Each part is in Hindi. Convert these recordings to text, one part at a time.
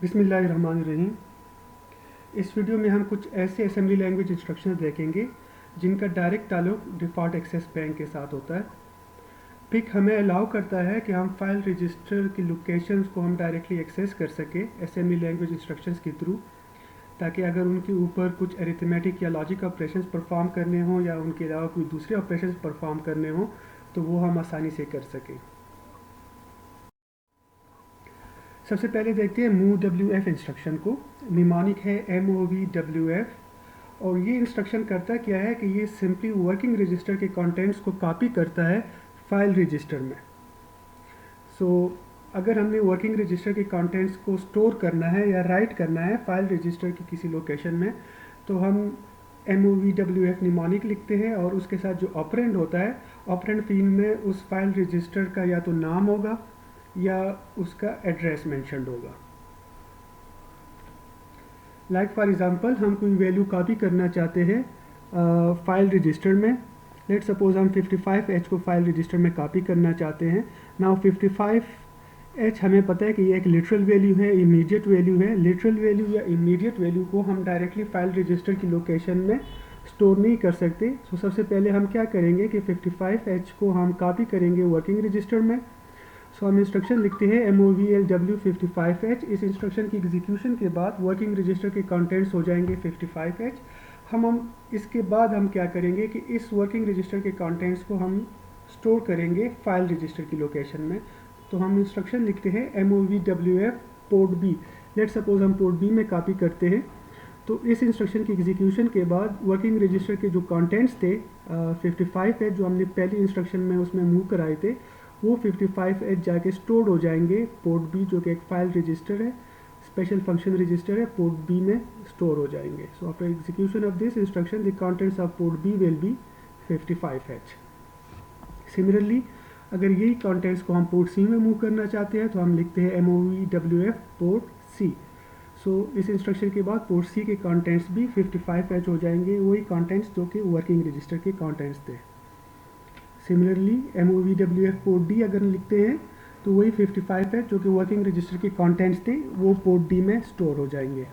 बिस्मिल्लाहिर्रहमानिर्रहीम। इस वीडियो में हम कुछ ऐसे असेंबली लैंग्वेज इंस्ट्रक्शंस देखेंगे जिनका डायरेक्ट ताल्लुक डिफ़ॉल्ट एक्सेस बैंक के साथ होता है। पिक हमें अलाउ करता है कि हम फाइल रजिस्टर की लोकेशंस को हम डायरेक्टली एक्सेस कर सकें असेंबली लैंग्वेज इंस्ट्रक्शंस के थ्रू, ताकि अगर उनके ऊपर कुछ अरिथमेटिक या लॉजिक ऑपरेशंस परफॉर्म करने हों या उनके अलावा कोई दूसरे ऑपरेशंस परफॉर्म करने हों तो वो हम आसानी से कर सकें। सबसे पहले देखते हैं MOVWF इंस्ट्रक्शन को। निमोनिक है MOVWF, और ये इंस्ट्रक्शन करता क्या है कि ये सिंपली वर्किंग रजिस्टर के कंटेंट्स को कॉपी करता है फाइल रजिस्टर में। अगर हमने वर्किंग रजिस्टर के कंटेंट्स को स्टोर करना है या राइट करना है फाइल रजिस्टर की किसी लोकेशन में, तो हम MOVWF निमोनिक लिखते हैं और उसके साथ जो ऑपरेंड होता है, ऑपरेंड फील्ड में उस फाइल रजिस्टर का या तो नाम होगा या उसका एड्रेस मेंशन्ड होगा। लाइक फॉर एग्जांपल, हम कोई वैल्यू कॉपी करना चाहते हैं फाइल रजिस्टर में। लेट सपोज हम 55H को फाइल रजिस्टर में कॉपी करना चाहते हैं। नाउ 55H हमें पता है कि ये एक लिटरल वैल्यू है, इमीडिएट वैल्यू है। लिटरल वैल्यू या इमीडिएट वैल्यू को हम डायरेक्टली फाइल रजिस्टर की लोकेशन में स्टोर नहीं कर सकते। सबसे पहले हम क्या करेंगे कि 55H को हम कॉपी करेंगे वर्किंग रजिस्टर में। हम इंस्ट्रक्शन लिखते हैं MOVLW55H। इस इंस्ट्रक्शन की एग्जीक्यूशन के बाद वर्किंग रजिस्टर के कंटेंट्स हो जाएंगे 55H। हम इसके बाद हम क्या करेंगे कि इस वर्किंग रजिस्टर के कंटेंट्स को हम स्टोर करेंगे फाइल रजिस्टर की लोकेशन में। तो हम इंस्ट्रक्शन लिखते हैं MOVWF port B। Let suppose हम पोर्ट B में कॉपी करते हैं। तो इस इंस्ट्रक्शन की एग्जीक्यूशन के बाद वर्किंग रजिस्टर के जो कंटेंट्स थे 55H जो हमने पहली इंस्ट्रक्शन में उसमें मूव कराए थे, वो 55H जाके स्टोर्ड हो जाएंगे पोर्ट B, जो कि एक फाइल रजिस्टर है, स्पेशल फंक्शन रजिस्टर है, पोर्ट B में स्टोर हो जाएंगे। सो after execution of this instruction the contents of port B will be 55H। Similarly अगर यही कंटेंट्स को हम पोर्ट C में मूव करना चाहते हैं तो हम लिखते हैं MOVWF पोर्ट C। इस इंस्ट्रक्शन के बाद पोर्ट C के कंटेंट्स भी 55H हो जाएंगे, वही कंटेंट्स जो कि वर्किंग रजिस्टर के कंटेंट्स थे। सिमिलरली MOVWF पोर्ट D अगर लिखते हैं तो वही 55H जो कि वर्किंग रजिस्टर के कंटेंट्स थे वो पोर्ट D में स्टोर हो जाएंगे।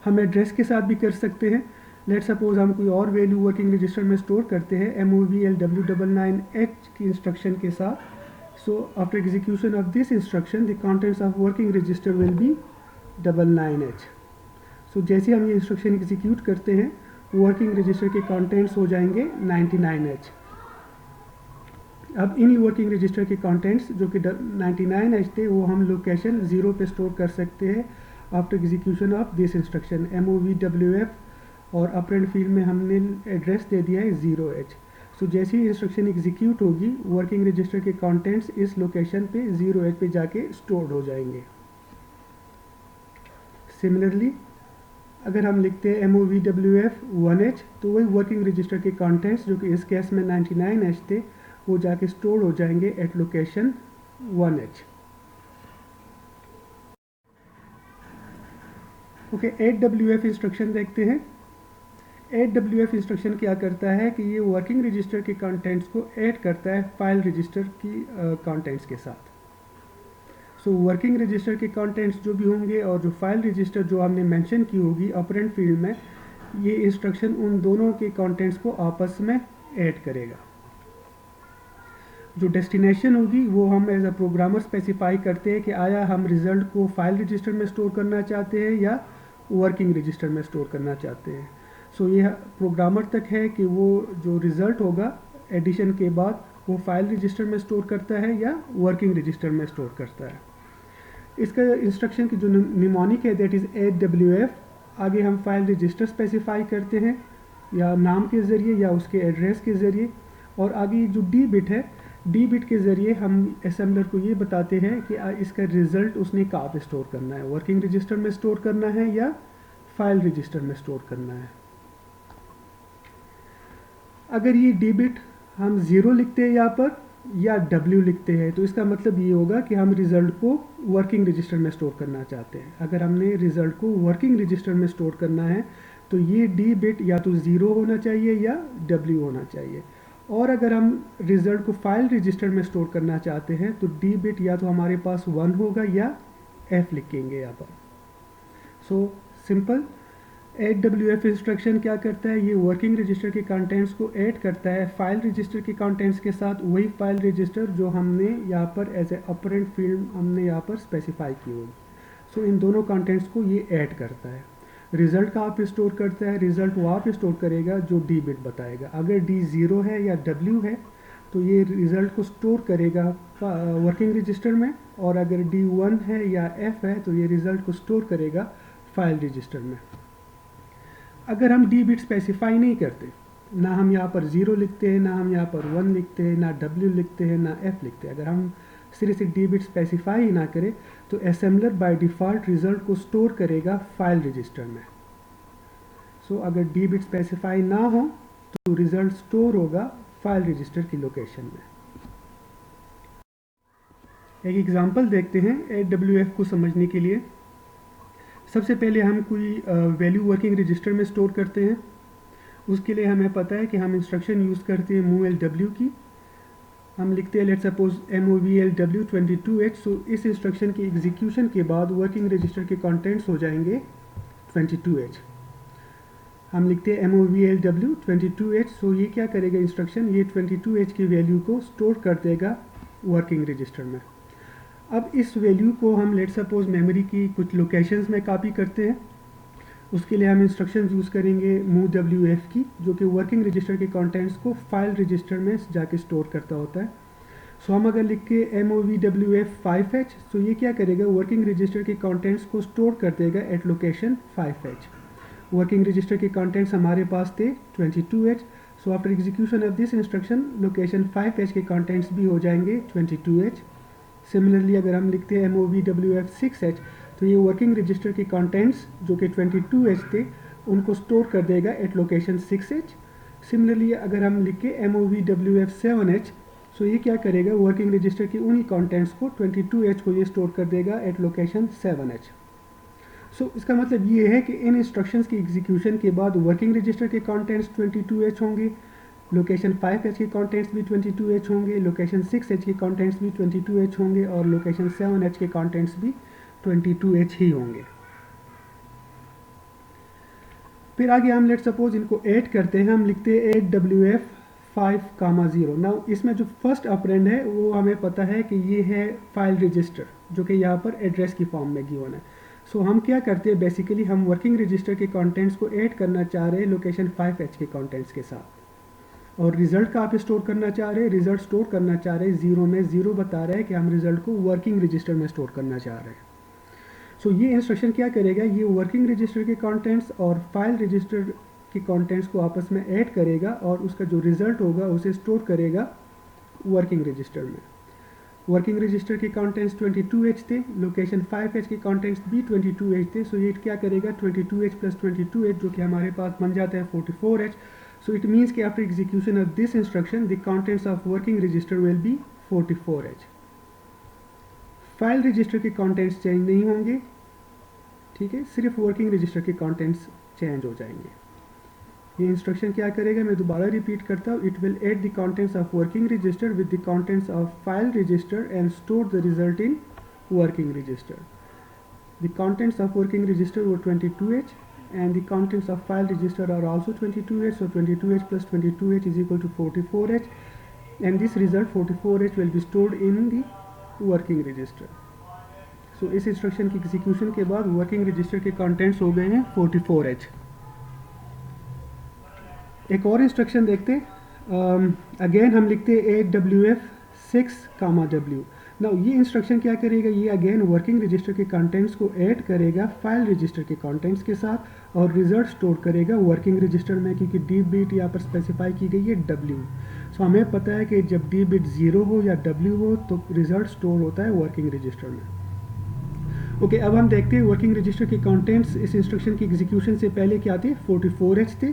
हम एड्रेस के साथ भी कर सकते हैं। लेट सपोज हम कोई और वैल्यू वर्किंग रजिस्टर में स्टोर करते हैं MOVLW99H की इंस्ट्रक्शन के साथ। After execution of this instruction the contents of working register will B 99H। जैसे हम ये इंस्ट्रक्शन एग्जीक्यूट करते हैं वर्किंग रजिस्टर के कंटेंट्स हो जाएंगे 99H। अब इन्हीं वर्किंग रजिस्टर के कंटेंट्स जो कि 99H थे वो हम लोकेशन 0 पे स्टोर कर सकते हैं after execution of this instruction MOVWF, और ऑपरेंड फील्ड में हमने एड्रेस दे दिया है 0H। जैसे ही इंस्ट्रक्शन एग्जीक्यूट होगी वर्किंग रजिस्टर के कंटेंट्स इस लोकेशन पे 0H पे जाके स्टोर्ड हो जाएंगे। सिमिलरली अगर हम लिखते हैं MOVWF 1H तो वही वर्किंग रजिस्टर के कंटेंट्स जो कि इस केस में 99H थे वो जाके स्टोर हो जाएंगे eight location 1H। Okay, 8WF instruction देखते हैं। 8WF इंस्ट्रक्शन क्या करता है कि ये वर्किंग रजिस्टर के कंटेंट्स को ऐड करता है फाइल रजिस्टर की कंटेंट्स के साथ। वर्किंग रजिस्टर के कंटेंट्स जो भी होंगे और जो फाइल रजिस्टर जो हमने मेंशन की होगी ऑपरेंड फील्ड में, ये इंस्ट्रक्शन उन दोनों के कंटेंट्स को आपस में ऐड करेगा। जो डेस्टिनेशन होगी वो हम एज अ प्रोग्रामर स्पेसिफाई करते हैं कि आया हम रिज़ल्ट को फाइल रजिस्टर में स्टोर करना चाहते हैं या वर्किंग रजिस्टर में स्टोर करना चाहते हैं। ये प्रोग्रामर तक है कि वो जो रिज़ल्ट होगा एडिशन के बाद वो फाइल रजिस्टर में स्टोर करता है या वर्किंग रजिस्टर में स्टोर करता है। इसका इंस्ट्रक्शन की जो निमोनिक है दैट इज़ 8WF। आगे हम फाइल रजिस्टर स्पेसिफाई करते हैं या नाम के ज़रिए या उसके एड्रेस के ज़रिए, और आगे जो D बिट है, D बिट के ज़रिए हम असेंबलर को ये बताते हैं कि इसका रिज़ल्ट उसने कहाँ पे स्टोर करना है, वर्किंग रजिस्टर में स्टोर करना है या फाइल रजिस्टर में स्टोर करना है। अगर ये D बिट हम 0 लिखते हैं यहाँ पर या W लिखते हैं तो इसका मतलब ये होगा कि हम रिज़ल्ट को वर्किंग रजिस्टर में स्टोर करना चाहते हैं। अगर हमने रिज़ल्ट को वर्किंग रजिस्टर में स्टोर करना है तो ये D बिट या तो 0 होना चाहिए या W होना चाहिए। और अगर हम रिज़ल्ट को फाइल रजिस्टर में स्टोर करना चाहते हैं तो D बिट या तो हमारे पास 1 होगा या एफ लिखेंगे यहाँ पर। So simple. ADWF इंस्ट्रक्शन क्या करता है, ये वर्किंग रजिस्टर के कंटेंट्स को ऐड करता है फाइल रजिस्टर के कंटेंट्स के साथ, वही फाइल रजिस्टर जो हमने यहाँ पर एज ए ऑपरेंड फील्ड हमने यहाँ पर स्पेसिफाई की होगी। सो इन दोनों कंटेंट्स को ये ऐड करता है। रिजल्ट कहाँ पे स्टोर करता है, रिजल्ट वहाँ पे स्टोर करेगा जो डी बिट बताएगा। अगर डी 0 है या डब्ल्यू है तो ये रिजल्ट को स्टोर करेगा वर्किंग रजिस्टर में, और अगर डी 1 है या एफ है तो ये रिजल्ट को स्टोर करेगा फाइल रजिस्टर में। अगर हम डी बिट स्पेसिफाई नहीं करते, ना हम यहाँ पर 0 लिखते हैं, ना हम यहाँ पर 1 लिखते हैं, ना W लिखते हैं, ना F लिखते हैं, अगर हम सिर्फ से डी बिट स्पेसिफाई ही ना करें तो असेंबलर बाय डिफ़ॉल्ट रिजल्ट को स्टोर करेगा फाइल रजिस्टर में। सो अगर डी बिट स्पेसिफाई ना हो तो रिजल्ट स्टोर होगा फाइल रजिस्टर की लोकेशन में। एक एग्जांपल देखते हैं AWF को समझने के लिए। सबसे पहले हम कोई वैल्यू वर्किंग रजिस्टर में स्टोर करते हैं। उसके लिए हमें पता है कि हम इंस्ट्रक्शन यूज़ करते हैं MOVLW की। हम लिखते हैं लेट्स सपोज MOVLW 22H। सो इस इंस्ट्रक्शन की एग्जीक्यूशन के बाद वर्किंग रजिस्टर के कंटेंट्स हो जाएंगे 22H। हम लिखते हैं MOVLW 22H। सो ये क्या करेगा इंस्ट्रक्शन, ये 22H की वैल्यू को स्टोर कर देगा वर्किंग रजिस्टर में। अब इस वैल्यू को हम लेट सपोज मेमोरी की कुछ लोकेशंस में कॉपी करते हैं। उसके लिए हम इंस्ट्रक्शंस यूज़ करेंगे MOVWF की, जो कि वर्किंग रजिस्टर के कंटेंट्स को फाइल रजिस्टर में जाके स्टोर करता होता है। सो हम अगर लिख के MOVWF 5H, सो ये क्या करेगा, वर्किंग रजिस्टर के कंटेंट्स को स्टोर कर देगा at location 5H। Working register के कंटेंट्स हमारे पास थे 22H। So after execution of this instruction location 5H के कंटेंट्स भी हो जाएंगे 22H। सिमिलरली अगर हम लिखते हैं MOVWF 6H, तो ये वर्किंग रजिस्टर के कंटेंट्स जो कि 22H थे उनको स्टोर कर देगा एट लोकेशन 6H। सिमिलरली अगर हम लिखे MOVWF 7H, सो ये क्या करेगा, वर्किंग रजिस्टर के उन्हीं कंटेंट्स को 22H को ये स्टोर कर देगा एट लोकेशन 7H। सो इसका मतलब ये है कि इन इंस्ट्रक्शंस की एग्जीक्यूशन के बाद वर्किंग रजिस्टर के कंटेंट्स 22H होंगे, लोकेशन 5H के कंटेंट्स भी 22H होंगे, लोकेशन 6H के कंटेंट्स भी 22H होंगे, और लोकेशन 7H के कंटेंट्स भी 22H ही होंगे। फिर आगे हम लेट सपोज इनको ऐड करते हैं। हम लिखते हैं ADWF 5,0। नाउ इसमें जो फर्स्ट ऑपरेंड है वो हमें पता है कि ये है फाइल रजिस्टर, जो कि यहाँ पर एड्रेस की फॉर्म में गिवन है। सो हम क्या करते हैं, बेसिकली हम वर्किंग रजिस्टर के कंटेंट्स को ऐड करना चाह रहे हैं लोकेशन 5H के कंटेंट्स के साथ, और रिजल्ट कहाँ पे स्टोर करना चाह रहे हैं, रिजल्ट स्टोर करना चाह रहे हैं 0 में। 0 बता रहा है कि हम रिजल्ट को वर्किंग रजिस्टर में स्टोर करना चाह रहे हैं। सो ये इंस्ट्रक्शन क्या करेगा, ये वर्किंग रजिस्टर के कंटेंट्स और फाइल रजिस्टर के कंटेंट्स को आपस में ऐड करेगा, और उसका जो रिजल्ट होगा उसे स्टोर करेगा वर्किंग रजिस्टर में। वर्किंग रजिस्टर के कंटेंट्स 22H थे, लोकेशन 5H के कंटेंट्स भी 22H थे। सो ये क्या करेगा, 22H प्लस 22H जो कि हमारे पास बन जाता है 44H। So it means कि after execution of this instruction, the contents of working register will be 44H। File register के कंटेंट्स चेंज नहीं होंगे, ठीक है, सिर्फ वर्किंग रजिस्टर के कंटेंट्स चेंज हो जाएंगे। ये इंस्ट्रक्शन क्या करेगा, मैं दोबारा रिपीट करता हूँ, it will add the contents of working register with the contents of file register and store the result in working register. The contents of working register वो 22H and the contents of file register are also 22H. So 22H plus 22H is equal to 44H, and this result 44H will be stored in the working register. So इस इंस्ट्रक्शन की एग्जीक्यूशन के बाद वर्किंग रजिस्टर के कंटेंट्स हो गए हैं 44H। एक और इंस्ट्रक्शन देखते, अगेन हम लिखते हैं ADWF 6,W। नाउ ये इंस्ट्रक्शन क्या करेगा, ये अगेन वर्किंग रजिस्टर के कंटेंट्स को ऐड करेगा फाइल रजिस्टर के कंटेंट्स के साथ, और रिजल्ट स्टोर करेगा वर्किंग रजिस्टर में, क्योंकि डी बिट यहाँ पर स्पेसिफाई की गई है W। सो हमें पता है कि जब डी बिट 0 हो या W हो तो रिजल्ट स्टोर होता है वर्किंग रजिस्टर में। ओके, अब हम देखते हैं वर्किंग रजिस्टर के कंटेंट्स इस इंस्ट्रक्शन की एग्जीक्यूशन से पहले क्या थे, 44H थे,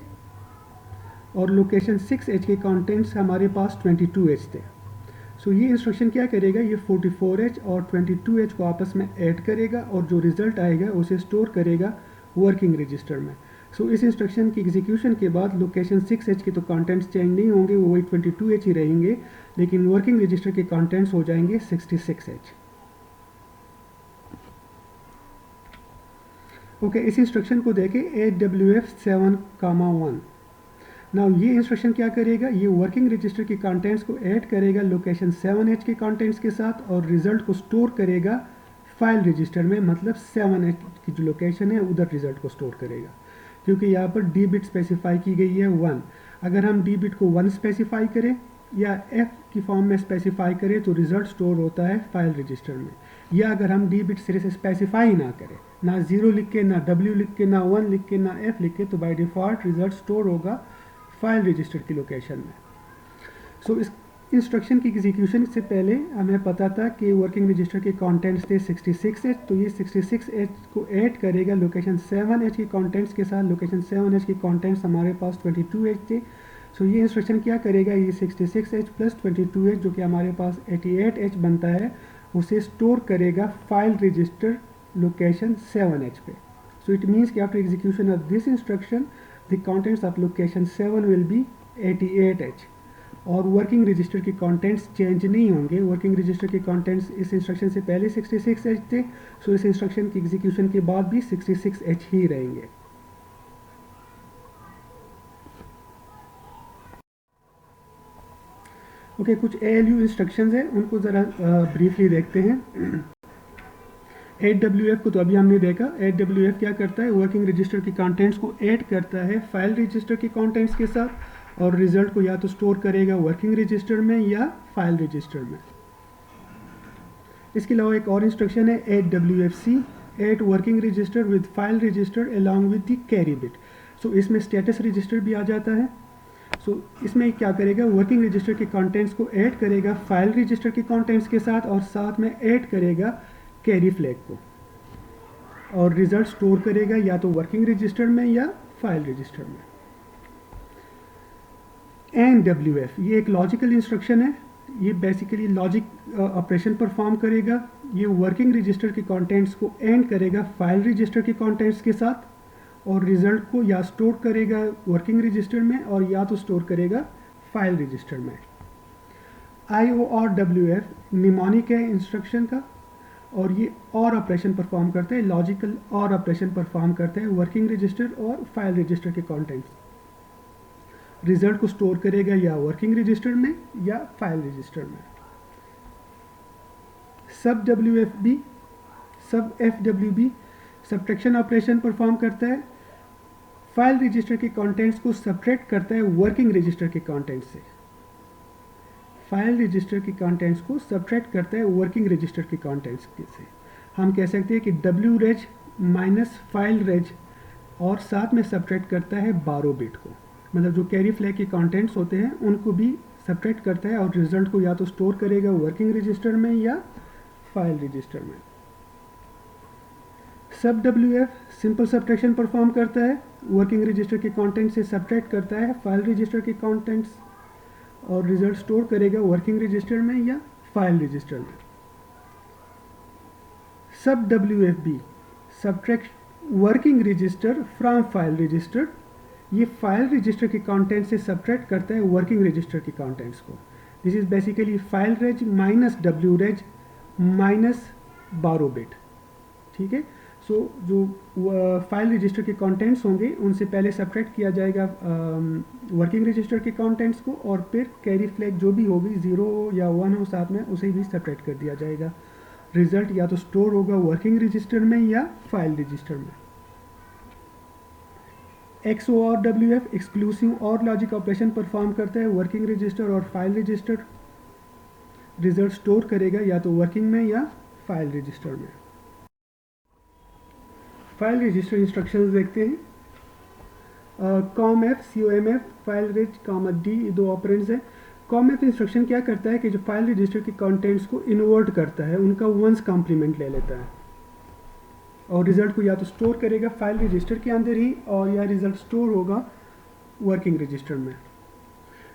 और लोकेशन 6H के कंटेंट्स हमारे पास 22H थे। सो ये इंस्ट्रक्शन क्या करेगा, ये 44H और 22H को आपस में ऐड करेगा, और जो रिजल्ट आएगा उसे स्टोर करेगा वर्किंग रजिस्टर में। सो इस इंस्ट्रक्शन की एग्जीक्यूशन के बाद लोकेशन 6H के तो कंटेंट्स चेंज नहीं होंगे, वो वही 22H ही रहेंगे, लेकिन वर्किंग रजिस्टर के कंटेंट्स हो जाएंगे 66H। ओके, इस इंस्ट्रक्शन को देखें, AWF7,1। नाउ ये इंस्ट्रक्शन क्या करेगा, ये वर्किंग रजिस्टर के कंटेंट्स को ऐड करेगा लोकेशन 7H के कंटेंट्स के साथ और रिजल्ट को स्टोर करेगा फाइल रजिस्टर में, मतलब 7H की जो लोकेशन है उधर रिजल्ट को स्टोर करेगा, क्योंकि यहाँ पर डी बिट स्पेसिफाई की गई है 1। अगर हम डी बिट को 1 स्पेसिफाई करें या F की फॉर्म में स्पेसिफाई करें तो रिजल्ट स्टोर होता है फाइल रजिस्टर में। या अगर हम डी बिट सिरे से स्पेसिफाई ना करें, ना 0 लिख के, ना W लिख के, ना 1 लिख के, ना F लिख के, तो बाय डिफ़ॉल्ट रिजल्ट स्टोर होगा फाइल रजिस्टर की लोकेशन में। सो इस इंस्ट्रक्शन की एग्जीक्यूशन से पहले हमें पता था कि वर्किंग रजिस्टर के कंटेंट्स थे 66H, तो ये 66H को ऐड करेगा लोकेशन 7H के कंटेंट्स के साथ। लोकेशन 7H के कंटेंट्स हमारे पास 22H थे। सो ये इंस्ट्रक्शन क्या करेगा, ये 66H प्लस 22H जो कि हमारे पास 88H बनता है, उसे स्टोर करेगा फाइल रजिस्टर लोकेशन 7H पे। सो इट मीन्स कि after execution of this instruction the contents of location 7 will be 88H और वर्किंग रजिस्टर के कंटेंट्स चेंज नहीं होंगे। वर्किंग रजिस्टर के कंटेंट्स इस इंस्ट्रक्शन से पहले 66H थे, सो इस इंस्ट्रक्शन की एग्जीक्यूशन के बाद भी 66H ही रहेंगे। ओके, कुछ ALU इंस्ट्रक्शंस हैं, उनको ज़रा ब्रीफली देखते हैं। AWF को तो अभी हमने देखा। AWF क्या करता है, वर्किंग रजिस्टर के कंटेंट्स को ऐड करता है फाइल रजिस्टर के कंटेंट्स के साथ और रिजल्ट को या तो स्टोर करेगा वर्किंग रजिस्टर में या फाइल रजिस्टर में। इसके अलावा एक और इंस्ट्रक्शन है AWFC, add working register with file register along with the carry bit. So इसमें स्टेटस रजिस्टर भी आ जाता है। सो इसमें क्या करेगा, वर्किंग रजिस्टर के कंटेंट्स को ऐड करेगा फाइल रजिस्टर के कंटेंट्स के साथ और साथ में ऐड करेगा कैरी फ्लैग को और रिजल्ट स्टोर करेगा या तो वर्किंग रजिस्टर में या फाइल रजिस्टर में। NWF ये एक लॉजिकल इंस्ट्रक्शन है, ये बेसिकली लॉजिक ऑपरेशन परफॉर्म करेगा। ये वर्किंग रजिस्टर के कंटेंट्स को एंड करेगा फाइल रजिस्टर के कंटेंट्स के साथ और रिजल्ट को या स्टोर करेगा वर्किंग रजिस्टर में और या तो स्टोर करेगा फाइल रजिस्टर में। IORWF निमोनिक है इंस्ट्रक्शन का और ये और ऑपरेशन परफॉर्म करते हैं, लॉजिकल और ऑपरेशन परफॉर्म करते हैं वर्किंग रजिस्टर और फाइल रजिस्टर के कंटेंट्स। रिजल्ट को स्टोर करेगा या वर्किंग रजिस्टर में या फाइल रजिस्टर में। सब WFB, सब FWB सब्ट्रैक्शन ऑपरेशन परफॉर्म करता है, फाइल रजिस्टर के कंटेंट्स को सब्ट्रैक्ट करता है वर्किंग रजिस्टर के कंटेंट्स से। फाइल रजिस्टर के कंटेंट्स को सब्ट्रैक्ट करता है वर्किंग रजिस्टर के कंटेंट्स से। हम कह सकते हैं कि WREG माइनस फाइल रेज और साथ में सब्ट्रैक्ट करता है 12 बिट को, मतलब जो कैरी फ्लैग के कंटेंट्स होते हैं उनको भी सब्ट्रैक्ट करता है और रिजल्ट को या तो स्टोर करेगा वर्किंग रजिस्टर में या फाइल रजिस्टर में। सब WF सिंपल सब्ट्रैक्शन परफॉर्म करता है, वर्किंग रजिस्टर के कंटेंट से सब्ट्रैक्ट करता है फाइल रजिस्टर के कंटेंट्स और रिजल्ट स्टोर करेगा वर्किंग रजिस्टर में या फाइल रजिस्टर में। Sub WFB subtract working register from file register, ये फाइल रजिस्टर के कंटेंट से सब्ट्रैक्ट करता है वर्किंग रजिस्टर के कंटेंट्स को। This is basically file reg minus WREG minus 12 bit. ठीक है, सो जो फाइल रजिस्टर के कंटेंट्स होंगे उनसे पहले सब्ट्रैक्ट किया जाएगा वर्किंग रजिस्टर के कंटेंट्स को और फिर कैरी फ्लैग जो भी होगी 0 या 1 हो साथ में उसे भी सब्ट्रैक्ट कर दिया जाएगा। रिजल्ट या तो स्टोर होगा वर्किंग रजिस्टर में या फाइल रजिस्टर में। XORWF एक्सक्लूसिव और लॉजिक ऑपरेशन परफॉर्म करता है वर्किंग रजिस्टर और फाइल रजिस्टर। रिजल्ट स्टोर करेगा या तो वर्किंग में या फाइल रजिस्टर में। फाइल रजिस्टर इंस्ट्रक्शंस देखते हैं। COMF COMF फाइल रेज कामा D, दो ऑपरेंड्स हैं। COMF इंस्ट्रक्शन क्या करता है कि जो फाइल रजिस्टर के कंटेंट्स को इन्वर्ट करता है, उनका वंस कॉम्प्लीमेंट ले लेता है और रिजल्ट को या तो स्टोर करेगा फाइल रजिस्टर के अंदर ही और या रिजल्ट स्टोर होगा वर्किंग रजिस्टर में।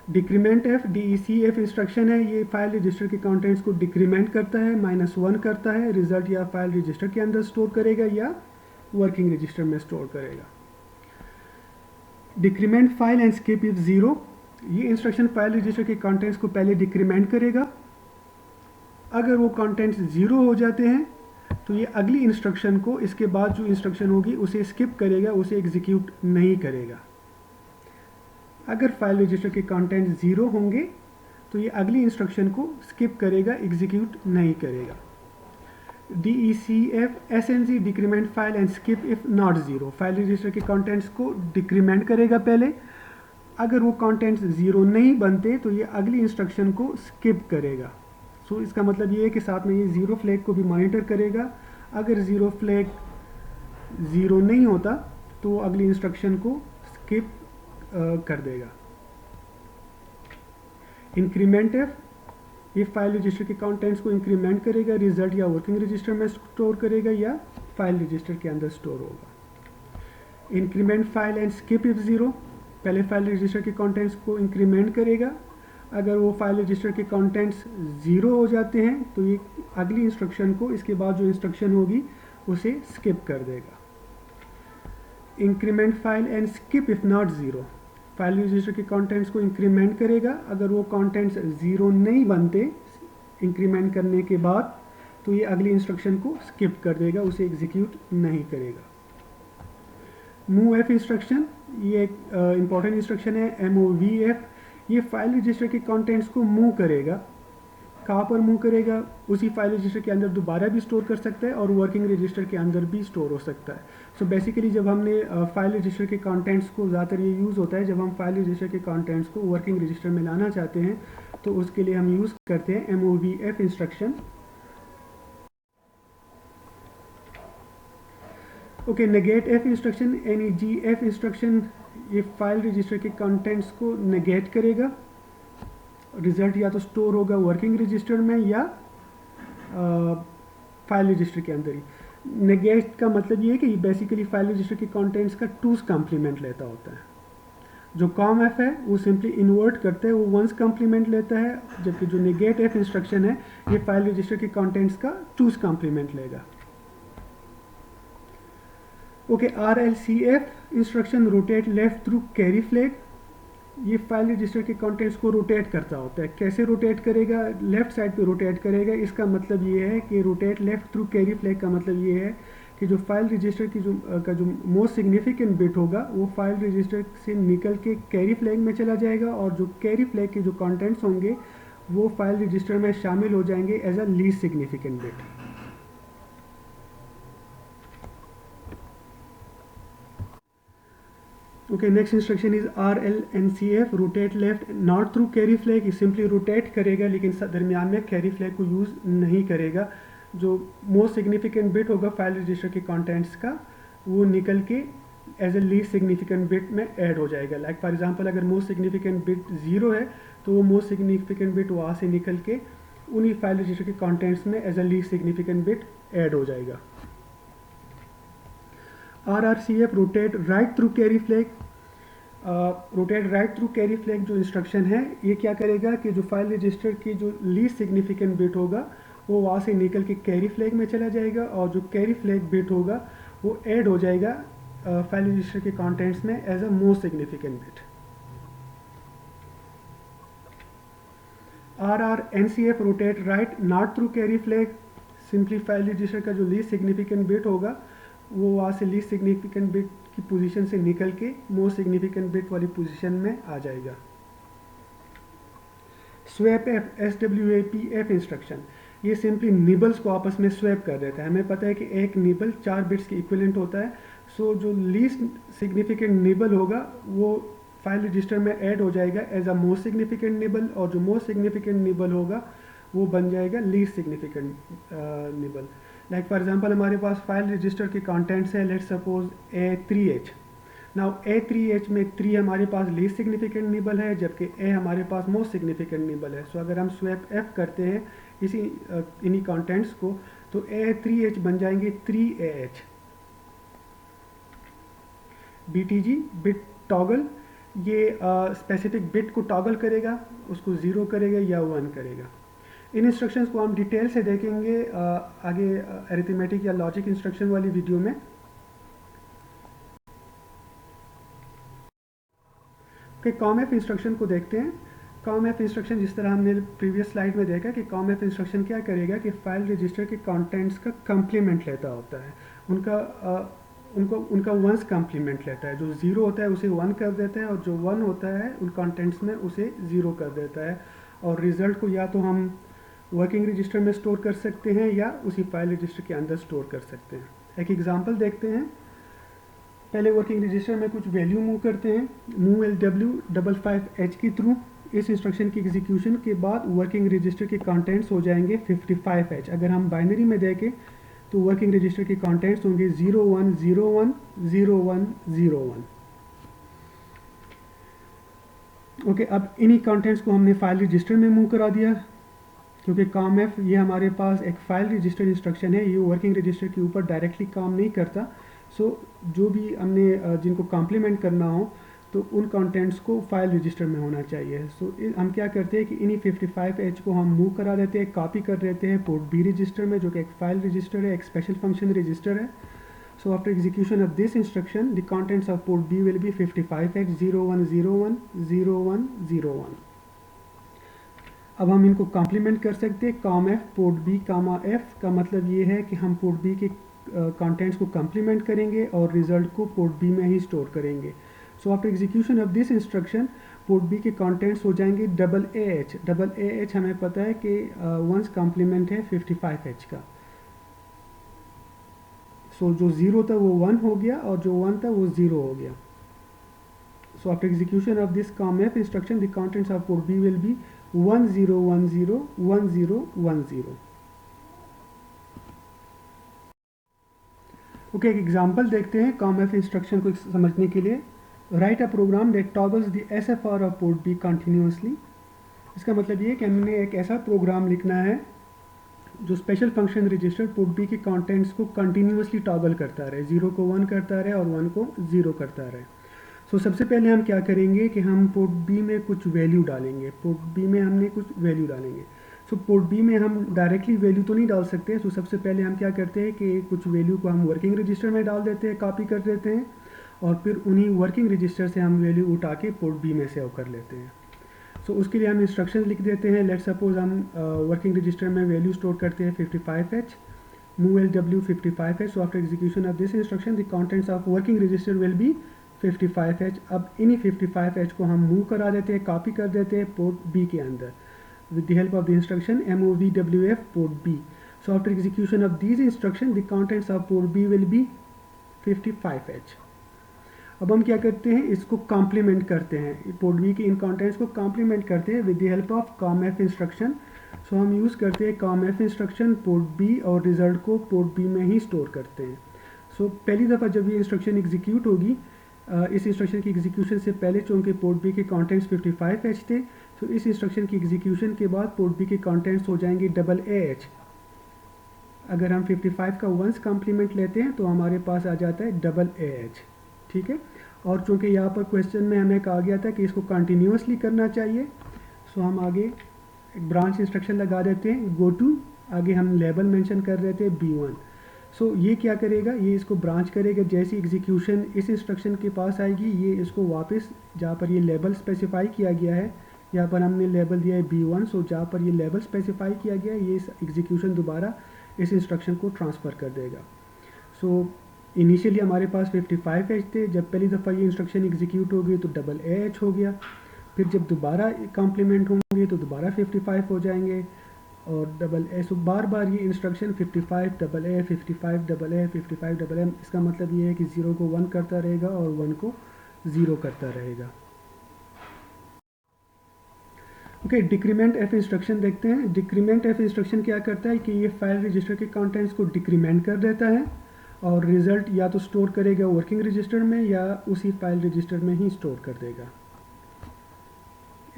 डिक्रीमेंट F DECF इंस्ट्रक्शन है, ये फाइल रजिस्टर के कंटेंट्स को डिक्रीमेंट करता है, -1 करता है, रिजल्ट या फाइल रजिस्टर के अंदर स्टोर करेगा या वर्किंग रजिस्टर में स्टोर करेगा। Decrement file and skip if 0, ये इंस्ट्रक्शन फाइल रजिस्टर के कंटेंट्स को पहले डिक्रीमेंट करेगा। अगर वो कंटेंट्स 0 हो जाते हैं तो ये अगली इंस्ट्रक्शन को, इसके बाद जो इंस्ट्रक्शन होगी उसे स्किप करेगा, उसे एग्जीक्यूट नहीं करेगा। अगर फाइल रजिस्टर के कंटेंट 0 होंगे तो ये अगली इंस्ट्रक्शन को स्किप करेगा, एग्जीक्यूट नहीं करेगा। DECF SNC decrement file and skip if not 0। File register के कंटेंट्स को डिक्रीमेंट करेगा पहले, अगर वो कंटेंट्स 0 नहीं बनते तो ये अगली इंस्ट्रक्शन को स्किप करेगा। सो इसका मतलब ये है कि साथ में ये 0 फ्लैग को भी मॉनिटर करेगा। अगर 0 फ्लैग 0 नहीं होता तो वो अगली इंस्ट्रक्शन को स्किप कर देगा। इंक्रीमेंट ये फाइल रजिस्टर के कंटेंट्स को इंक्रीमेंट करेगा, रिजल्ट या वर्किंग रजिस्टर में स्टोर करेगा या फाइल रजिस्टर के अंदर स्टोर होगा। Increment file and skip if 0, पहले फाइल रजिस्टर के कंटेंट्स को इंक्रीमेंट करेगा, अगर वो फाइल रजिस्टर के कंटेंट्स 0 हो जाते हैं तो ये अगली इंस्ट्रक्शन को, इसके बाद जो इंस्ट्रक्शन होगी उसे स्किप कर देगा। Increment file and skip if not 0, file register के कंटेंट्स को इंक्रीमेंट करेगा, अगर वो कंटेंट्स 0 नहीं बनते इंक्रीमेंट करने के बाद तो ये अगली इंस्ट्रक्शन को स्किप कर देगा, उसे एग्जीक्यूट नहीं करेगा। मूव इंस्ट्रक्शन, ये एक इंपॉर्टेंट इंस्ट्रक्शन है। MOVF, ये फाइल रजिस्टर के कंटेंट्स को मूव करेगा। कहाँ पर मूव करेगा? उसी फाइल रजिस्टर के अंदर दोबारा भी स्टोर कर सकता है और वर्किंग रजिस्टर के अंदर भी स्टोर हो सकता है। सो बेसिकली जब हमने फाइल रजिस्टर के कंटेंट्स को, ज़्यादातर ये यूज़ होता है जब हम फाइल रजिस्टर के कंटेंट्स को वर्किंग रजिस्टर में लाना चाहते हैं तो उसके लिए हम यूज़ करते हैं MOVF instruction. Okay, negate F instruction, NEGF instruction, ये फाइल रजिस्टर के कंटेंट्स को नेगेट करेगा। रिजल्ट या तो स्टोर होगा वर्किंग रजिस्टर में या फाइल रजिस्टर के अंदर ही। नेगेट का मतलब ये है कि बेसिकली फाइल रजिस्टर के कंटेंट्स का 2's कॉम्प्लीमेंट लेता होता है। जो COMF है वो सिंपली इन्वर्ट करता है, वो 1's कॉम्प्लीमेंट लेता है, जबकि जो नेगेट F इंस्ट्रक्शन है ये फाइल रजिस्टर के कंटेंट्स का 2's कॉम्प्लीमेंट लेगा। Okay, RLCF instruction, rotate left through carry flag, ये फाइल रजिस्टर के कंटेंट्स को रोटेट करता होता है। कैसे रोटेट करेगा? लेफ्ट साइड पे रोटेट करेगा। इसका मतलब ये है कि rotate left through carry flag का मतलब ये है कि जो फाइल रजिस्टर की जो मोस्ट सिग्निफिकेंट बिट होगा वो फाइल रजिस्टर से निकल के कैरी फ्लैग में चला जाएगा और जो कैरी फ्लैग के जो कंटेंट्स होंगे वो फाइल रजिस्टर में शामिल हो जाएंगे as a least significant bit. Okay, next instruction is RLNCF, rotate left not through carry flag. ये सिंपली रोटेट करेगा लेकिन दरमियान में कैरी फ्लैग को यूज़ नहीं करेगा। जो मोस्ट सिग्निफिकेंट बिट होगा फाइल रजिस्टर के कंटेंट्स का वो निकल के as a least significant bit में ऐड हो जाएगा। लाइक फॉर एग्जांपल अगर मोस्ट सिग्निफिकेंट बिट 0 है तो वो मोस्ट सिग्निफिकेंट बिट वहाँ से निकल के उन्हीं फाइल रजिस्टर के कंटेंट्स में as a least significant bit add हो जाएगा। RRCF, rotate right through carry flag. Rotate right through carry flag जो इंस्ट्रक्शन है ये क्या करेगा कि जो फाइल रजिस्टर की जो लीस्ट सिग्निफिकेंट बिट होगा वो वहाँ से निकल के कैरी फ्लैग में चला जाएगा और जो कैरी फ्लैग बिट होगा वो ऐड हो जाएगा फाइल रजिस्टर के कंटेंट्स में as a most significant bit. RRNCF, rotate right not through carry flag, simply file register का जो लीस्ट सिग्निफिकेंट बिट होगा वो वहाँ से लीस्ट सिग्निफिकेंट बिट की पोजीशन से निकल के मोस्ट सिग्निफिकेंट बिट वाली पोजीशन में आ जाएगा। स्वैप F, SWAPF इंस्ट्रक्शन, ये सिंपली निबल्स को आपस में स्वैप कर देता है। हमें पता है कि एक निबल 4 बिट्स के इक्विवेलेंट होता है। सो जो लीस्ट सिग्निफिकेंट निबल होगा वो फाइल रजिस्टर में ऐड हो जाएगा as a most significant nibble और जो मोस्ट सिग्निफिकेंट निबल होगा वो बन जाएगा least significant nibble. Like for example हमारे पास फाइल रजिस्टर के कंटेंट्स है, let's suppose A3H। Now A3H में 3 हमारे पास लीस्ट सिग्निफिकेंट निबल है जबकि A हमारे पास मोस्ट सिग्निफिकेंट निबल है। सो अगर हम स्वैप F करते हैं इन्हीं कंटेंट्स को तो A3H बन जाएंगे 3AH। BTG, बिट टॉगल, ये स्पेसिफिक बिट को टॉगल करेगा, उसको 0 करेगा या 1 करेगा। इन इंस्ट्रक्शंस को हम डिटेल से देखेंगे आगे अरिथमेटिक या लॉजिक इंस्ट्रक्शन वाली वीडियो में। ओके, COMF इंस्ट्रक्शन को देखते हैं। कॉम एफ इंस्ट्रक्शन, जिस तरह हमने प्रीवियस स्लाइड में देखा कि कॉम एफ इंस्ट्रक्शन क्या करेगा कि फाइल रजिस्टर के कंटेंट्स का कंप्लीमेंट लेता होता है, उनका वंस कंप्लीमेंट लेता है। जो ज़ीरो होता है उसे 1 कर देता है और जो 1 होता है उन कंटेंट्स में उसे 0 कर देता है। और रिज़ल्ट को या तो हम वर्किंग रजिस्टर में स्टोर कर सकते हैं या उसी फाइल रजिस्टर के अंदर स्टोर कर सकते हैं। एक एग्जांपल देखते हैं। पहले वर्किंग रजिस्टर में कुछ वैल्यू मूव करते हैं, मूव LW55H के थ्रू। इस इंस्ट्रक्शन की एग्जीक्यूशन के बाद वर्किंग रजिस्टर के कंटेंट्स हो जाएंगे 55H। अगर हम बाइनरी में देखें तो वर्किंग रजिस्टर के कंटेंट्स होंगे 0101 0101। ओके, अब इन्हीं कंटेंट्स को हमने फाइल रजिस्टर में मूव करा दिया, क्योंकि कॉम एफ ये हमारे पास एक फाइल रजिस्टर इंस्ट्रक्शन है, ये वर्किंग रजिस्टर के ऊपर डायरेक्टली काम नहीं करता। सो जो भी हमने जिनको कॉम्प्लीमेंट करना हो तो उन कंटेंट्स को फाइल रजिस्टर में होना चाहिए। सो हम क्या करते हैं कि इन्हीं 55H को हम मूव करा देते हैं, कॉपी कर देते हैं पोर्ट बी रजिस्टर में, जो कि एक फाइल रजिस्टर है, एक स्पेशल फंक्शन रजिस्टर है। So after execution of this instruction the contents of port B will be 55H 0101 0101। अब हम इनको कॉम्प्लीमेंट कर सकते हैं। Com F port B comma F का मतलब ये है कि हम पोर्ट बी के कंटेंट्स को कॉम्प्लीमेंट करेंगे और रिजल्ट को पोर्ट बी में ही स्टोर करेंगे। So after execution of this instruction port B के कंटेंट्स हो जाएंगे AA H। AA H हमें पता है कि वंस कॉम्प्लीमेंट है 55H का। सो जो 0 था वो 1 हो गया और जो 1 था वो 0 हो गया। So after execution of this com F instruction the contents of port B will be 1010 1010। Okay, एक एग्जांपल देखते हैं कॉम एफ इंस्ट्रक्शन को समझने के लिए। Write a program that toggles the SFR of port B continuously. इसका मतलब ये है कि हमने एक ऐसा प्रोग्राम लिखना है जो special function register port B के कंटेंट्स को कंटिन्यूसली टॉगल करता रहे, 0 को 1 करता रहे और 1 को 0 करता रहे। सो सबसे पहले हम क्या करेंगे कि हम पोर्ट बी में कुछ वैल्यू डालेंगे, पोर्ट बी में हमने कुछ वैल्यू डालेंगे। सो पोर्ट बी में हम डायरेक्टली वैल्यू तो नहीं डाल सकते। सो सबसे पहले हम क्या करते हैं कि कुछ वैल्यू को हम वर्किंग रजिस्टर में डाल देते हैं, कॉपी कर देते हैं और फिर उन्हीं वर्किंग रजिस्टर से हम वैल्यू उठा के पोर्ट बी में सेव कर लेते हैं। सो उसके लिए हम इंस्ट्रक्शन लिख देते हैं। लेट सपोज हम वर्किंग रजिस्टर में वैल्यू स्टोर करते हैं 55H, move LW55H। So after execution of this instruction the contents of working register will be 55H। अब इन्हीं 55H को हम मूव करा देते हैं, कॉपी कर देते हैं पोर्ट बी के अंदर with the help of the instruction MOVWF port B. So after execution of these instructions the contents of port B will be 55H। अब हम क्या करते हैं, इसको कॉम्प्लीमेंट करते हैं, पोर्ट बी के इन कंटेंट्स को कॉम्प्लीमेंट करते हैं with the help of COM F instruction. So हम यूज़ करते हैं com F instruction port B और रिजल्ट को पोर्ट बी में ही स्टोर करते हैं। सो पहली दफ़ा जब ये इंस्ट्रक्शन एग्जीक्यूट होगी, इस इंस्ट्रक्शन की एग्जीक्यूशन से पहले चूँकि पोर्ट बी के कंटेंट्स 55H थे, तो इस इंस्ट्रक्शन की एग्जीक्यूशन के बाद पोर्ट बी के कंटेंट्स हो जाएंगे AA H। अगर हम 55 का वंस कॉम्प्लीमेंट लेते हैं तो हमारे पास आ जाता है AA H, ठीक है। और चूँकि यहाँ पर क्वेश्चन में हमें कहा गया था कि इसको कंटिन्यूसली करना चाहिए, सो हम आगे एक ब्रांच इंस्ट्रक्शन लगा देते हैं, गो टू, आगे हम लेबल मेंशन कर देते हैं B1। सो ये क्या करेगा, ये इसको ब्रांच करेगा। जैसी एग्जीक्यूशन इस इंस्ट्रक्शन के पास आएगी, ये इसको वापस जहाँ पर ये लेबल स्पेसिफाई किया गया है, यहाँ पर हमने लेबल दिया है B1, सो जहाँ पर ये लेबल स्पेसिफाई किया गया है, ये एग्जीक्यूशन दोबारा इस इंस्ट्रक्शन को ट्रांसफ़र कर देगा। सो इनिशियली हमारे पास 55H थे, जब पहली दफ़ा ये इंस्ट्रक्शन एग्जीक्यूट हो गई तो AA H हो गया, फिर जब दोबारा कॉम्प्लीमेंट होंगे तो दोबारा 55 हो जाएंगे और AA। सो बार बार ये इंस्ट्रक्शन 55 AA 55 AA 55 AA, इसका मतलब ये है कि 0 को 1 करता रहेगा और 1 को 0 करता रहेगा। ओके, डिक्रीमेंट एफ इंस्ट्रक्शन देखते हैं। डिक्रीमेंट एफ इंस्ट्रक्शन क्या करता है कि ये फाइल रजिस्टर के कंटेंट्स को डिक्रीमेंट कर देता है और रिज़ल्ट या तो स्टोर करेगा वर्किंग रजिस्टर में या उसी फाइल रजिस्टर में ही स्टोर कर देगा।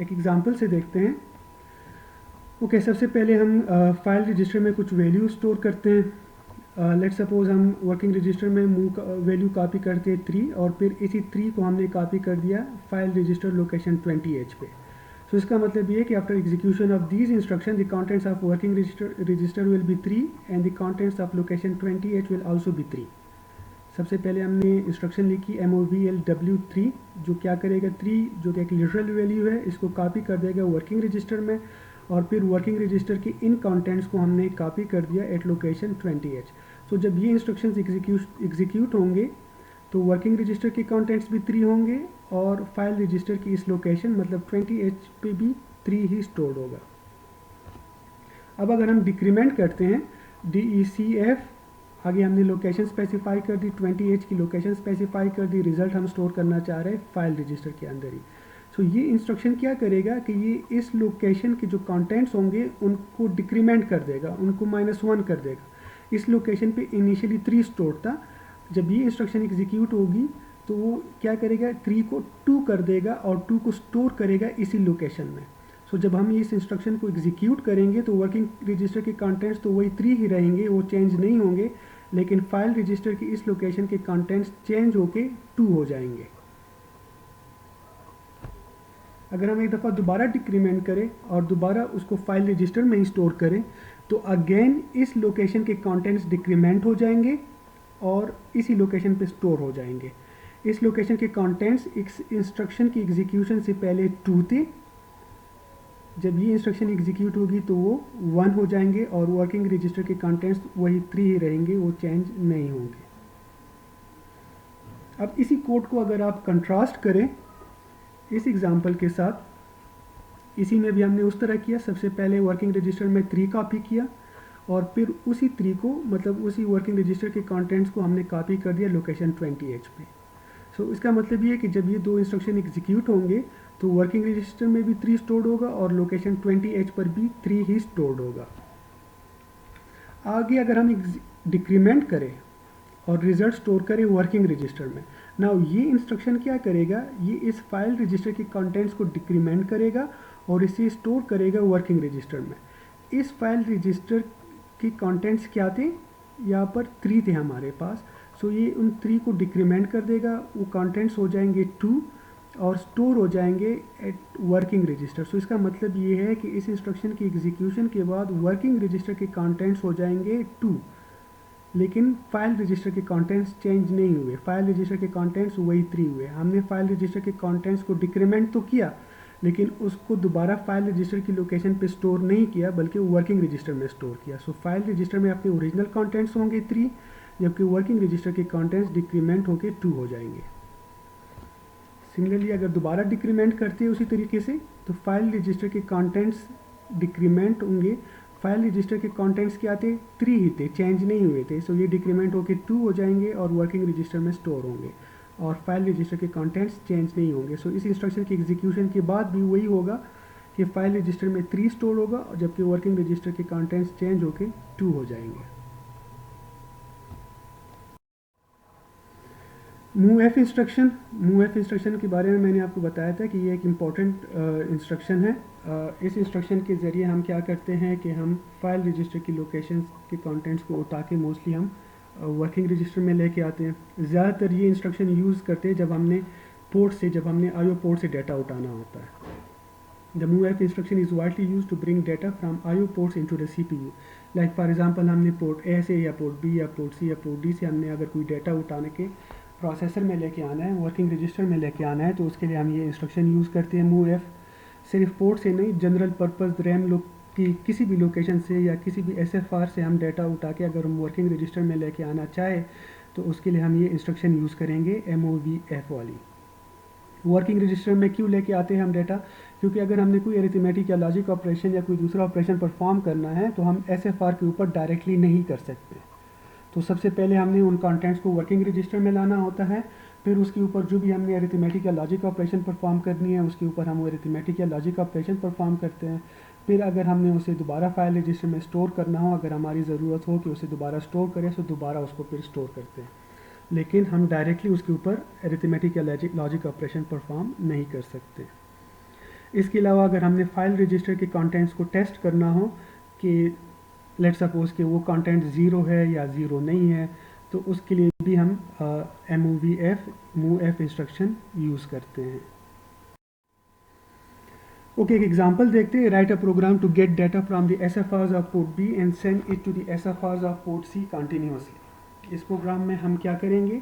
एक एग्जांपल से देखते हैं। ओके, सबसे पहले हम फाइल रजिस्टर में कुछ वैल्यू स्टोर करते हैं। लेट सपोज हम वर्किंग रजिस्टर में वैल्यू कॉपी करते हैं 3 और फिर इसी 3 को हमने कॉपी कर दिया फाइल रजिस्टर लोकेशन 20H पे। सो इसका मतलब ये है कि after execution of these instruction the contents of working register will B 3 and the contents of location 20H will also be 3। सबसे पहले हमने इंस्ट्रक्शन लिखी MOVLW3, जो क्या करेगा 3 जो कि एक लिटरल वैल्यू है, इसको कॉपी कर देगा वर्किंग रजिस्टर में, और फिर वर्किंग रजिस्टर के इन कंटेंट्स को हमने कॉपी कर दिया एट लोकेशन 20H। सो जब ये इंस्ट्रक्शंस एग्जीक्यूट होंगे तो वर्किंग रजिस्टर के कंटेंट्स भी 3 होंगे और फाइल रजिस्टर की इस लोकेशन मतलब 20H पे भी 3 ही स्टोर्ड होगा। अब अगर हम डिक्रीमेंट करते हैं DECF, आगे हमने लोकेशन स्पेसिफाई कर दी, 20H की लोकेशन स्पेसिफाई कर दी, रिजल्ट हम स्टोर करना चाह रहे हैं फाइल रजिस्टर के अंदर ही। सो ये इंस्ट्रक्शन क्या करेगा कि ये इस लोकेशन के जो कंटेंट्स होंगे उनको डिक्रीमेंट कर देगा, उनको -1 कर देगा। इस लोकेशन पे इनिशियली 3 स्टोर था, जब ये इंस्ट्रक्शन एग्जीक्यूट होगी तो वो क्या करेगा 3 को 2 कर देगा और 2 को स्टोर करेगा इसी लोकेशन में। सो जब हम इस इंस्ट्रक्शन को एग्जीक्यूट करेंगे तो वर्किंग रजिस्टर के कंटेंट्स तो वही 3 ही रहेंगे, वो चेंज नहीं होंगे, लेकिन फाइल रजिस्टर की इस लोकेशन के कंटेंट्स चेंज होके 2 हो जाएंगे। अगर हम एक दफ़ा दोबारा डिक्रीमेंट करें और दोबारा उसको फाइल रजिस्टर में ही स्टोर करें तो अगेन इस लोकेशन के कंटेंट्स डिक्रीमेंट हो जाएंगे और इसी लोकेशन पे स्टोर हो जाएंगे। इस लोकेशन के कंटेंट्स इस इंस्ट्रक्शन की एग्जीक्यूशन से पहले 2 थे, जब ये इंस्ट्रक्शन एग्जीक्यूट होगी तो वो 1 हो जाएंगे और वर्किंग रजिस्टर के कंटेंट्स वही 3 ही रहेंगे, वो चेंज नहीं होंगे। अब इसी कोड को अगर आप कंट्रास्ट करें इस एग्जांपल के साथ, इसी में भी हमने उस तरह किया, सबसे पहले वर्किंग रजिस्टर में 3 कॉपी किया और फिर उसी 3 को मतलब उसी वर्किंग रजिस्टर के कंटेंट्स को हमने कॉपी कर दिया लोकेशन 20H पे। सो इसका मतलब ये है कि जब ये 2 इंस्ट्रक्शन एग्जीक्यूट होंगे तो वर्किंग रजिस्टर में भी 3 स्टोर्ड होगा और लोकेशन 20H पर भी 3 ही स्टोर्ड होगा। आगे अगर हम डिक्रीमेंट करें और रिजल्ट स्टोर करें वर्किंग रजिस्टर में, नाउ ये इंस्ट्रक्शन क्या करेगा, ये इस फाइल रजिस्टर के कंटेंट्स को डिक्रीमेंट करेगा और इसे स्टोर करेगा वर्किंग रजिस्टर में। इस फाइल रजिस्टर के कंटेंट्स क्या थे, यहाँ पर 3 थे हमारे पास, सो ये उन 3 को डिक्रीमेंट कर देगा, वो कंटेंट्स हो जाएंगे 2 और स्टोर हो जाएंगे एट वर्किंग रजिस्टर। सो इसका मतलब ये है कि इस इंस्ट्रक्शन की एग्जीक्यूशन के बाद वर्किंग रजिस्टर के कंटेंट्स हो जाएंगे 2, लेकिन फाइल रजिस्टर के कंटेंट्स चेंज नहीं हुए, फाइल रजिस्टर के कंटेंट्स वही 3 हुए। हमने फाइल रजिस्टर के कंटेंट्स को डिक्रीमेंट तो किया लेकिन उसको दोबारा फाइल रजिस्टर की लोकेशन पे स्टोर नहीं किया बल्कि वर्किंग रजिस्टर में स्टोर किया। सो फाइल रजिस्टर में अपने ओरिजिनल कंटेंट्स होंगे 3, जबकि वर्किंग रजिस्टर के कंटेंट्स डिक्रीमेंट होकर 2 हो जाएंगे। सिमिलरली अगर दोबारा डिक्रीमेंट करते हैं उसी तरीके से तो फाइल रजिस्टर के कंटेंट्स डिक्रीमेंट होंगे, फाइल रजिस्टर के कंटेंट्स क्या थे 3 ही थे, चेंज नहीं हुए थे, सो ये डिक्रीमेंट होकर 2 हो जाएंगे और वर्किंग रजिस्टर में स्टोर होंगे और फाइल रजिस्टर के कंटेंट्स चेंज नहीं होंगे। सो इस इंस्ट्रक्शन की एग्जीक्यूशन के बाद भी वही होगा कि फाइल रजिस्टर में 3 स्टोर होगा जबकि वर्किंग रजिस्टर के कंटेंट्स चेंज होकर 2 हो जाएंगे। मूव इंस्ट्रक्शन के बारे में मैंने आपको बताया था कि ये एक इम्पॉर्टेंट इंस्ट्रक्शन है। इस इंस्ट्रक्शन के ज़रिए हम क्या करते हैं कि हम फाइल रजिस्टर की लोकेशन के कंटेंट्स को उठा के मोस्टली हम वर्किंग रजिस्टर में लेके आते हैं। ज़्यादातर ये इंस्ट्रक्शन यूज़ करते हैं जब हमने IO पोर्ट से डाटा उठाना होता है। The MOVEF instruction is widely used to bring data from IO ports into the CPU. Like for example हमने पोर्ट A से या पोर्ट B या पोर्ट C या पोर्ट D से हमने अगर कोई डाटा उठाने के प्रोसेसर में लेके आना है, वर्किंग रजिस्टर में लेके आना है, तो उसके लिए हम ये इंस्ट्रक्शन यूज़ करते हैं MOVEF। सिर्फ पोर्ट से नहीं, जनरल पर्पज़ रैम की किसी भी लोकेशन से या किसी भी SFR से हम डाटा उठा के अगर हम वर्किंग रजिस्टर में लेके आना चाहे तो उसके लिए हम ये इंस्ट्रक्शन यूज़ करेंगे MOVF वाली। वर्किंग रजिस्टर में क्यों लेके आते हैं हम डाटा, क्योंकि अगर हमने कोई अरिथमेटिक या लॉजिक ऑपरेशन या कोई दूसरा ऑपरेशन परफॉर्म करना है तो हम SFR के ऊपर डायरेक्टली नहीं कर सकते। तो सबसे पहले हमने उन कंटेंट्स को वर्किंग रजिस्टर में लाना होता है, फिर उसके ऊपर जो भी हमने अरिथमेटिक या लॉजिक ऑपरेशन परफॉर्म करनी है उसके ऊपर हम अरिथमेटिक या लॉजिक ऑपरेशन परफॉर्म करते हैं। फिर अगर हमने उसे दोबारा फाइल रजिस्टर में स्टोर करना हो, अगर हमारी ज़रूरत हो कि उसे दोबारा स्टोर करें तो दोबारा उसको फिर स्टोर करते हैं, लेकिन हम डायरेक्टली उसके ऊपर अरिथमेटिक या लॉजिक ऑपरेशन परफॉर्म नहीं कर सकते। इसके अलावा अगर हमने फाइल रजिस्टर के कंटेंट्स को टेस्ट करना हो कि लेट्स सपोज कि वो कंटेंट 0 है या 0 नहीं है, तो उसके लिए भी हम मूव इंस्ट्रक्शन यूज़ करते हैं। ओके, एक एग्जांपल देखते हैं। Write a program to get data from the SFRs of port B and send it to the SFRs of port C continuously. इस प्रोग्राम में हम क्या करेंगे,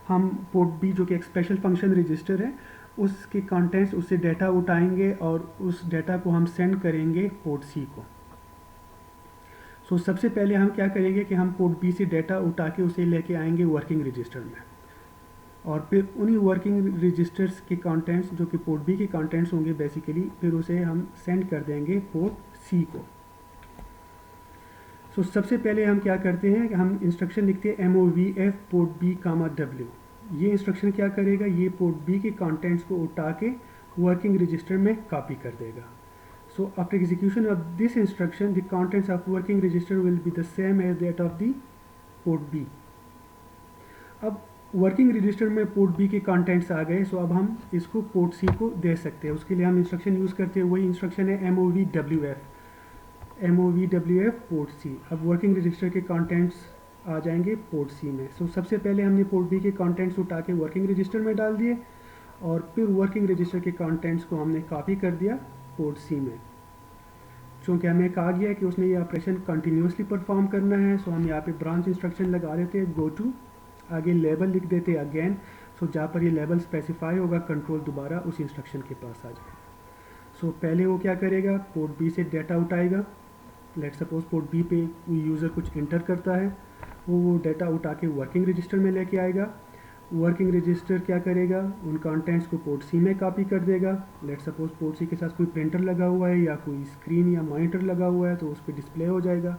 हम पोर्ट बी जो कि एक स्पेशल फंक्शन रजिस्टर है उसके कंटेंट्स, उससे डाटा उठाएंगे और उस डाटा को हम सेंड करेंगे पोर्ट सी को। सबसे पहले हम क्या करेंगे कि हम पोर्ट बी से डाटा उठा के उसे लेके आएंगे वर्किंग रजिस्टर में, और फिर उन्हीं वर्किंग रजिस्टर्स के कंटेंट्स जो कि पोर्ट बी के कंटेंट्स होंगे बेसिकली, फिर उसे हम सेंड कर देंगे पोर्ट सी को। सबसे पहले हम क्या करते हैं कि हम इंस्ट्रक्शन लिखते हैं MOVF पोर्ट बी कामा W। ये इंस्ट्रक्शन क्या करेगा, ये पोर्ट बी के कंटेंट्स को उठा के वर्किंग रजिस्टर में कॉपी कर देगा। After execution of this instruction the contents of working register will be the same as that of the port B. अब वर्किंग रजिस्टर में पोर्ट बी के कंटेंट्स आ गए, अब हम इसको पोर्ट सी को दे सकते हैं। उसके लिए हम इंस्ट्रक्शन यूज़ करते हैं, वही इंस्ट्रक्शन है MOVWF पोर्ट सी। अब वर्किंग रजिस्टर के कंटेंट्स आ जाएंगे पोर्ट सी में। सबसे पहले हमने पोर्ट बी के कंटेंट्स उठा के वर्किंग रजिस्टर में डाल दिए, और फिर वर्किंग रजिस्टर के कंटेंट्स को हमने कॉपी कर दिया पोर्ट सी में। चूँकि हमें कहा गया है कि उसने ये ऑपरेशन कंटिन्यूसली परफॉर्म करना है, हम यहाँ पे ब्रांच इंस्ट्रक्शन लगा देते हैं, गो टू, आगे लेबल लिख देते हैं अगेन। जहाँ पर ये लेबल स्पेसिफाई होगा कंट्रोल दोबारा उस इंस्ट्रक्शन के पास आ जाएगा। पहले वो क्या करेगा, पोर्ट बी से डाटा उठाएगा। लेट सपोज पोर्ट बी पे यूज़र कुछ इंटर करता है, वो डाटा उठा के वर्किंग रजिस्टर में लेके आएगा। वर्किंग रजिस्टर क्या करेगा, उन कंटेंट्स को पोर्ट सी में कॉपी कर देगा। लेट सपोज पोर्ट सी के साथ कोई प्रिंटर लगा हुआ है या कोई स्क्रीन या मॉनिटर लगा हुआ है, तो उस पर डिस्प्ले हो जाएगा।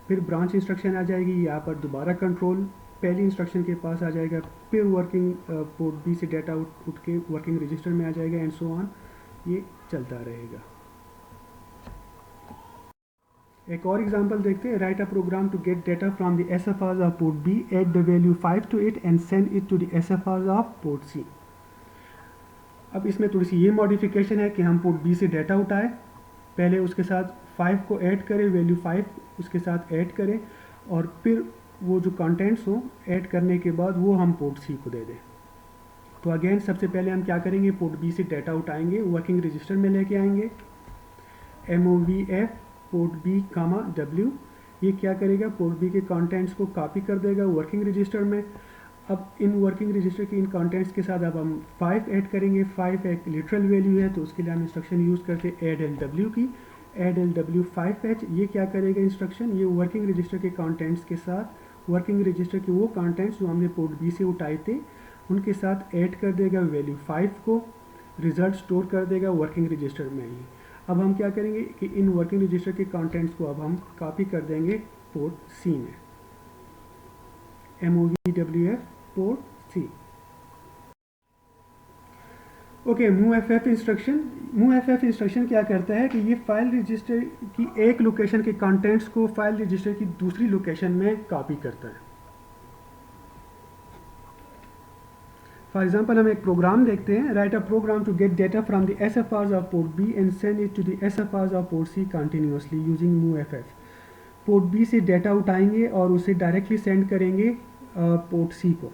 फिर ब्रांच इंस्ट्रक्शन आ जाएगी, यहाँ पर दोबारा कंट्रोल पहली इंस्ट्रक्शन के पास आ जाएगा, फिर वर्किंग पोर्ट बी से डाटा उठ के वर्किंग रजिस्टर में आ जाएगा, एंड सो ऑन, ये चलता रहेगा। एक और एग्जांपल देखते हैं, write a program to get data from the SFRs of port B, add the value 5 to it and send it to the SFRs of port C. अब इसमें थोड़ी सी ये मॉडिफिकेशन है कि हम पोर्ट बी से डाटा उठाए, पहले उसके साथ 5 को ऐड करें, वैल्यू 5 उसके साथ ऐड करें, और फिर वो जो कंटेंट्स हो ऐड करने के बाद वो हम पोर्ट सी को दे दें। तो अगेन सबसे पहले हम क्या करेंगे, पोर्ट बी से डाटा उठाएंगे, वर्किंग रजिस्टर में लेके आएंगे, MOVF पोर्ट बी कामा W। ये क्या करेगा, पोर्ट बी के कंटेंट्स को कॉपी कर देगा वर्किंग रजिस्टर में। अब इन वर्किंग रजिस्टर के इन कंटेंट्स के साथ अब हम 5 ऐड करेंगे। 5 एक लिटरल वैल्यू है, तो उसके लिए हम इंस्ट्रक्शन यूज़ करते हैं ऐड LW की, ऐड LW 5H। ये क्या करेगा इंस्ट्रक्शन, ये वर्किंग रजिस्टर के कंटेंट्स के साथ वर्किंग रजिस्टर के वो कंटेंट्स जो हमने पोर्ट बी से उठाए थे उनके साथ ऐड कर देगा वैल्यू 5 को, रिजल्ट स्टोर कर देगा वर्किंग रजिस्टर में ही। अब हम क्या करेंगे कि इन वर्किंग रजिस्टर के कंटेंट्स को अब हम कॉपी कर देंगे पोर्ट सी में, MOVWF port C. Okay, MOVFF instruction. MOVFF instruction क्या करता है कि ये फाइल रजिस्टर की एक लोकेशन के कंटेंट्स को फाइल रजिस्टर की दूसरी लोकेशन में कॉपी करता है। फॉर एग्जाम्पल हम एक प्रोग्राम देखते हैं, write a program to get data from the SFRs of port B and send it to the SFRs of port C continuously using MOVFF। Port B से डाटा उठाएंगे और उसे डायरेक्टली सेंड करेंगे पोर्ट सी को।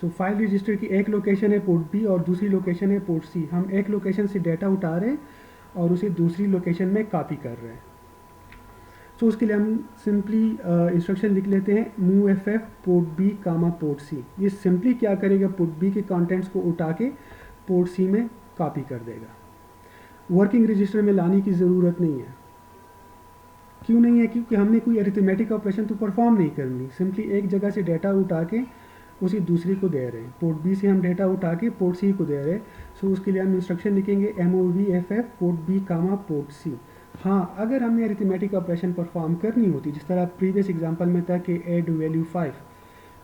फाइल रजिस्टर की एक लोकेशन है पोर्ट बी और दूसरी लोकेशन है पोर्ट सी। हम एक लोकेशन से डाटा उठा रहे हैं और उसे दूसरी लोकेशन में कॉपी कर रहे हैं। उसके लिए हम सिंपली इंस्ट्रक्शन लिख लेते हैं MOVFF पोर्ट बी कामा पोर्ट सी। ये सिंपली क्या करेगा, पोर्ट बी के कंटेंट्स को उठा के पोर्ट सी में कॉपी कर देगा। वर्किंग रजिस्टर में लाने की ज़रूरत नहीं है। क्यों नहीं है, क्योंकि हमने कोई अरिथमेटिक ऑपरेशन तो परफॉर्म नहीं करनी, सिंपली एक जगह से डाटा उठा के उसी दूसरी को दे रहे हैं। पोर्ट बी से हम डाटा उठा के पोर्ट सी को दे रहे हैं। उसके लिए हम इंस्ट्रक्शन लिखेंगे MOVFF पोर्ट बी कामा पोर्ट सी। हाँ, अगर हमने अरिथमेटिक ऑपरेशन परफॉर्म करनी होती, जिस तरह प्रीवियस एग्जांपल में था कि ऐड वैल्यू 5,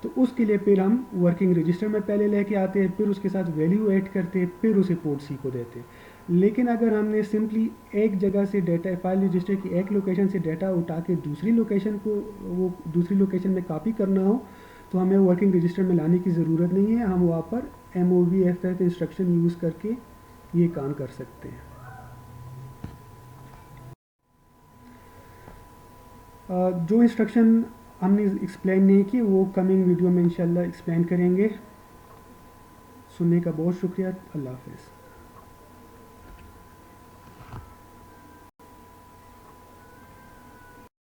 तो उसके लिए फिर हम वर्किंग रजिस्टर में पहले लेके आते हैं, फिर उसके साथ वैल्यू ऐड करते हैं, फिर उसे पोर्ट सी को देते हैं। लेकिन अगर हमने सिंपली एक जगह से डाटा, फाइल रजिस्टर की एक लोकेशन से डाटा उठा के दूसरी लोकेशन को, वो दूसरी लोकेशन में कॉपी करना हो, तो हमें वर्किंग रजिस्टर में लाने की ज़रूरत नहीं है। हम वहाँ पर MOVFF इंस्ट्रक्शन यूज़ करके ये काम कर सकते हैं। जो इंस्ट्रक्शन हमने एक्सप्लेन नहीं की वो कमिंग वीडियो में इंशाल्लाह एक्सप्लेन करेंगे। सुनने का बहुत शुक्रिया। अल्लाह हाफ़िज़।